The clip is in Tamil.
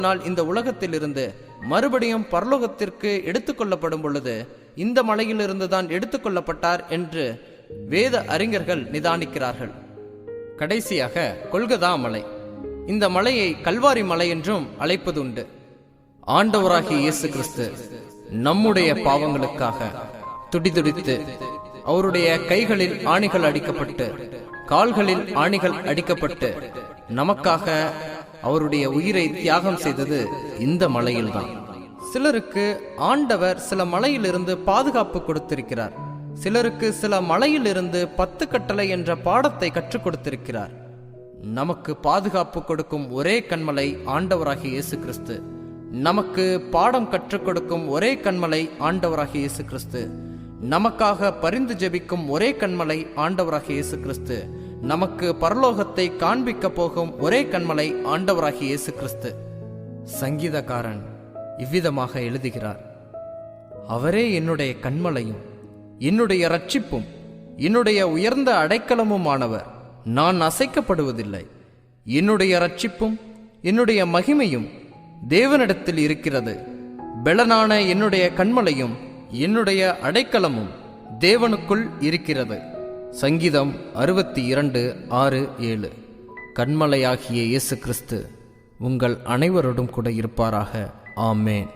நாள் இந்த உலகத்திலிருந்து மறுபடியும் பரலோகத்திற்கு எடுத்துக்கொள்ளப்படும் பொழுது இந்த மலையிலிருந்து தான் எடுத்துக்கொள்ளப்பட்டார் என்று வேத அறிஞர்கள் நிதானிக்கிறார்கள். கடைசியாக கொல்கதா மலை. இந்த மலையை கல்வாரி மலை என்றும் அழைப்பதுண்டு. ஆண்டவராகிய இயேசு கிறிஸ்து நம்முடைய பாவங்களுக்காக துடிதுடித்து அவருடைய கைகளில் ஆணிகள் அடிக்கப்பட்டு கால்களில் ஆணிகள் அடிக்கப்பட்டு நமக்காக அவருடைய உயிரை தியாகம் செய்தது இந்த மலையில்தான். சிலருக்கு ஆண்டவர் சில மலையிலிருந்து பாதுகாப்பு கொடுத்திருக்கிறார். சிலருக்கு சில மலையிலிருந்து 10 கட்டளை என்ற பாடத்தை கற்றுக் கொடுத்திருக்கிறார். நமக்கு பாதுகாப்பு கொடுக்கும் ஒரே கண்மலை ஆண்டவராகிய இயேசு கிறிஸ்து. நமக்கு பாடம் கற்றுக் கொடுக்கும் ஒரே கண்மலை ஆண்டவராகிய இயேசு கிறிஸ்து. நமக்காக பரிந்து ஜெபிக்கும் ஒரே கண்மலை ஆண்டவராகிய இயேசு கிறிஸ்து. நமக்கு பரலோகத்தை காண்பிக்க போகும் ஒரே கண்மலை ஆண்டவராகிய இயேசு கிறிஸ்து. சங்கீதக்காரன் இவ்விதமாக எழுதுகிறார்: அவரே என்னுடைய கண்மலையும் என்னுடைய இரட்சிப்பும் என்னுடைய உயர்ந்த அடைக்கலமுமானவர். நான் அசைக்கப்படுவதில்லை. என்னுடைய இரட்சிப்பும் என்னுடைய மகிமையும் தேவனிடத்தில் இருக்கிறது. பெலனான என்னுடைய கண்மலையும் என்னுடைய அடைக்கலமும் தேவனுக்குள் இருக்கிறது. சங்கீதம் 62:6-7. கண்மலையாகிய இயேசு கிறிஸ்து உங்கள் அனைவரோடும் கூட இருப்பாராக. ஆமேன்.